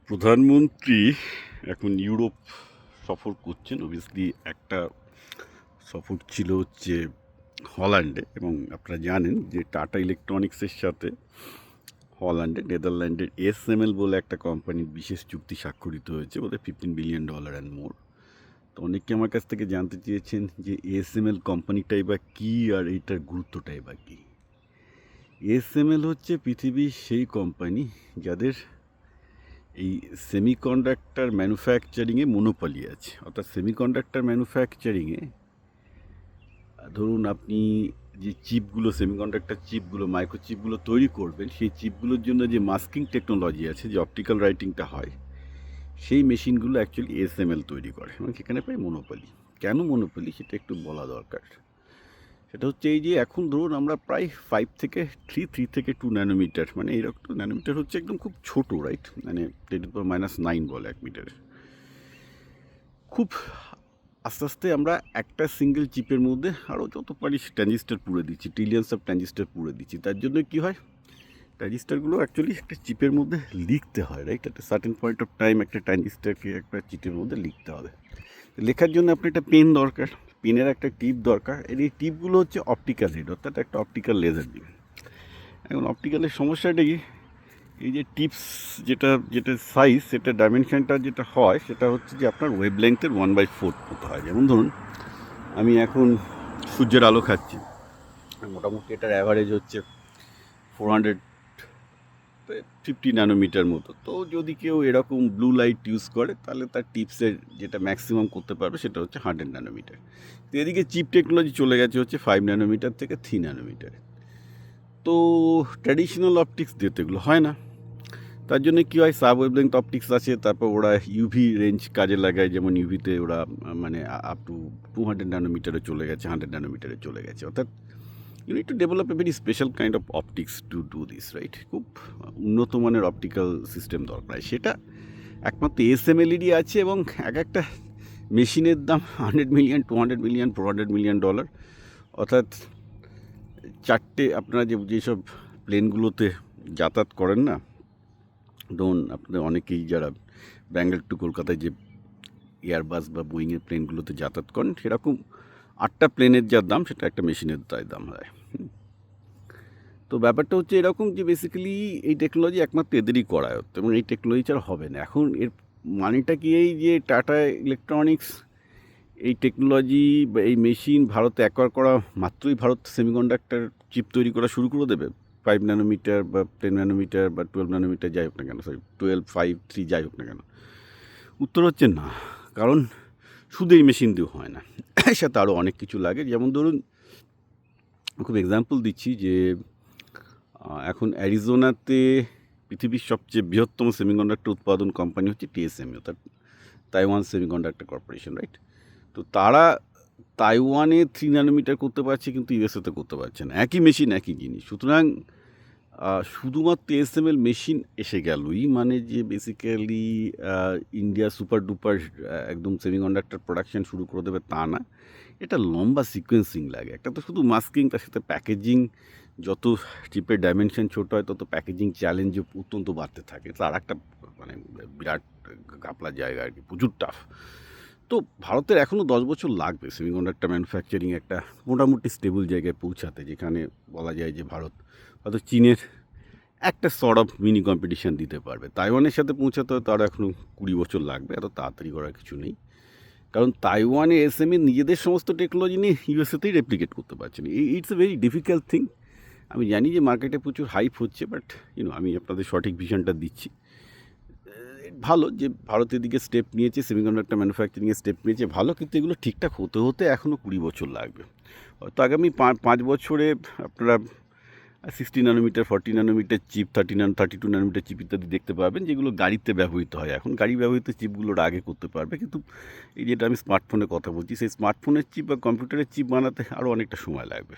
প্রধানমন্ত্রী এখন ইউরোপ সফর করছেন। অবভিয়াসলি একটা সফর ছিল হচ্ছে হল্যান্ডে, এবং আপনারা জানেন যে টাটা ইলেকট্রনিক্সের সাথে হল্যান্ডে নেদারল্যান্ডের এসএমএল বলে একটা কোম্পানির বিশেষ চুক্তি স্বাক্ষরিত হয়েছে, বোধহয় $15 বিলিয়ন অ্যান্ড মোর। তো অনেকে আমার কাছ থেকে জানতে চেয়েছেন যে এসএমএল কোম্পানিটাই বা কী, আর এইটার গুরুত্বটাই বা কী। এসএমএল হচ্ছে পৃথিবীর সেই কোম্পানি যাদের এই সেমিকন্ডাক্টর ম্যানুফ্যাকচারিংয়ে মনোপলি আছে। অর্থাৎ সেমিকন্ডাক্টর ম্যানুফ্যাকচারিংয়ে ধরুন আপনি যে চিপগুলো, সেমিকন্ডাক্টর চিপগুলো, মাইক্রোচিপগুলো তৈরি করবেন, সেই চিপগুলোর জন্য যে মাস্কিং টেকনোলজি আছে, যে অপটিক্যাল রাইটিংটা হয়, সেই মেশিনগুলো অ্যাকচুয়ালি এসএমএল তৈরি করে, এবং সেখানে পাই মনোপলি। কেন মনোপলি সেটা একটু বলা দরকার। সেটা হচ্ছে এই যে এখন ধরুন আমরা প্রায় 3 থেকে 2 ন্যানোমিটার, মানে এইরকম ন্যানোমিটার হচ্ছে একদম খুব ছোট, রাইট? মানে 10⁻⁹ বলে 1 মিটার। খুব আস্তে আস্তে আমরা একটা সিঙ্গেল চিপের মধ্যে আরও যত পারি ট্রানজিস্টার পুড়ে দিচ্ছি, ট্রিলিয়ন্স অফ ট্রানজিস্টার পুড়ে দিচ্ছি। তার জন্য কী হয়, ট্রানজিস্টারগুলো অ্যাকচুয়ালি একটা চিপের মধ্যে লিখতে হয়, রাইট? একটা সার্টেন পয়েন্ট অফ টাইম একটা ট্রানজিস্টারকে একটা চিপের মধ্যে লিখতে হবে। লেখার জন্য আপনার একটা পেন দরকার, পেনের একটা টিপ দরকার। এই টিপগুলো হচ্ছে অপটিক্যাল হেড, অর্থাৎ একটা অপটিক্যাল লেজার দিয়ে। এখন অপটিক্যালের সমস্যাটা কি, এই যে টিপস যেটা যেটা সাইজ, সেটা ডাইমেনশনটা যেটা হয়, সেটা হচ্ছে যে আপনার ওয়েভ লেংথের 1/4 মতো হয়। যেমন ধরুন আমি এখন সূর্যের আলো খাচ্ছি, মোটামুটি এটার অ্যাভারেজ হচ্ছে 450 ন্যানোমিটার মতো। তো যদি কেউ এরকম ব্লু লাইট ইউজ করে, তাহলে তার টিপসের যেটা ম্যাক্সিমাম করতে পারবে সেটা হচ্ছে 100 ন্যানোমিটার। তো এদিকে চিপ টেকনোলজি চলে গেছে হচ্ছে 5 ন্যানোমিটার থেকে 3 ন্যানোমিটার। তো ট্র্যাডিশনাল অপটিক্স দিয়ে তো এগুলো হয় না। তার জন্য কী হয়, সাব ওয়েভলেংথ অপটিক্স আছে, তারপর ওরা ইউভি রেঞ্জ কাজে লাগায়। যেমন ইউভিতে ওরা মানে আপ টু 200 ন্যানোমিটারে চলে গেছে, 100 ন্যানোমিটারে চলে গেছে। অর্থাৎ you need to develop a very special kind of optics to do this, right? খুব উন্নত মানের অপটিক্যাল সিস্টেম দরকার। সেটা একমাত্র এসএমএলইডি আছে, এবং এক একটা মেশিনের দাম 100 মিলিয়ন, 200 মিলিয়ন, $400 মিলিয়ন। অর্থাৎ চারটে আপনারা যেসব প্লেনগুলোতে যাতায়াত করেন না, ধরুন আপনাদের অনেকেই যারা ব্যাঙ্গালোর টু কলকাতায় যে এয়ারবাস বা বোয়িংয়ের প্লেনগুলোতে যাতায়াত করেন, সেরকম 8টা প্লেনের যা দাম, সেটা একটা মেশিনের তাই দাম হয়। তো ব্যাপারটা হচ্ছে এরকম যে বেসিক্যালি এই টেকনোলজি একমাত্র এদেরই করায়, এবং এই টেকনোলজি ছাড়া হবে না। এখন এর মানেটা কি, এই যে টাটা ইলেকট্রনিক্স এই টেকনোলজি বা এই মেশিন ভারতে অ্যাকোয়ার করা মাত্রই ভারত সেমিকন্ডাক্টর চিপ তৈরি করা শুরু করে দেবে? 5 ন্যানোমিটার বা 10 ন্যানোমিটার বা 12 ন্যানোমিটার যাই হোক না কেন, 12, 5, 3 যাই হোক না কেন, উত্তর হচ্ছে না। কারণ শুধু এই মেশিন দিয়ে হয় না, এর সাথে আরও অনেক কিছু লাগে। যেমন ধরুন খুব এক্সাম্পল দিচ্ছি যে এখন অ্যারিজোনাতে পৃথিবীর সবচেয়ে বৃহত্তম সেমিকন্ডাক্টর উৎপাদন কোম্পানি হচ্ছে টিএসএমই, অর্থাৎ তাইওয়ান সেমিকন্ডাক্টর কর্পোরেশন, রাইট? তো তারা তাইওয়ানে 3 ন্যানোমিটার করতে পারছে, কিন্তু ইউএসএতে করতে পারছে না। একই মেশিন, একই জিনিস। সুতরাং শুধুমাত্র এসএমএল মেশিন এসে গেলই মানে যে বেসিক্যালি ইন্ডিয়া সুপার ডুপার একদম সেমিকন্ডাক্টর প্রোডাকশন শুরু করে দেবে তা না। এটা লম্বা সিকোয়েন্সিং লাগে। একটা তো শুধু মাস্কিং, তার সাথে প্যাকেজিং। যত চিপের ডাইমেনশন ছোটো হয়, তত প্যাকেজিং চ্যালেঞ্জ অত্যন্ত বাড়তে থাকে। তার একটা মানে বিরাট ঘাপলা জায়গা আর কি, প্রচুর টাফ। তো ভারতের এখনও 10 বছর লাগবে সেমিকন্ডাক্টর ম্যানুফ্যাকচারিং একটা মোটামুটি স্টেবল জায়গায় পৌঁছাতে, যেখানে বলা যায় যে ভারত হয়তো চীনের একটা সর্ট অফ মিনি কম্পিটিশান দিতে পারবে। তাইওয়ানের সাথে পৌঁছাতে হয়তো আরও এখনও 20 বছর লাগবে, এত তাড়াতাড়ি করার কিছু নেই। কারণ তাইওয়ানে এসএমই নিজেদের সমস্ত টেকনোলজি নিয়ে ইউএসএতেই রেপ্লিকেট করতে পারছে না। It's a very difficult thing. আমি জানি যে মার্কেটে প্রচুর হাইপ হচ্ছে, বাট আমি আপনাদের সঠিক ভিশনটা দিচ্ছি। ভালো যে ভারতের দিকে স্টেপ নিয়েছে, সেমিকন্ডাক্টর ম্যানুফ্যাকচারিংয়ে স্টেপ নিয়েছে, ভালো। কিন্তু এগুলো ঠিকঠাক হতে হতে এখনও 20 বছর লাগবে। হয়তো আগামী 5 বছরে আপনারা 60 nanometre, 40 nanometre chip, 32 nanometre chip ইত্যাদি দেখতে পাবেন, যেগুলো গাড়িতে ব্যবহৃত হয়। এখন গাড়ি ব্যবহৃত চিপগুলোর আগে করতে পারবে, কিন্তু এই যেটা আমি স্মার্টফোনের কথা বলছি, সেই স্মার্টফোনের চিপ বা কম্পিউটারের চিপ বানাতে আরও অনেকটা সময় লাগবে।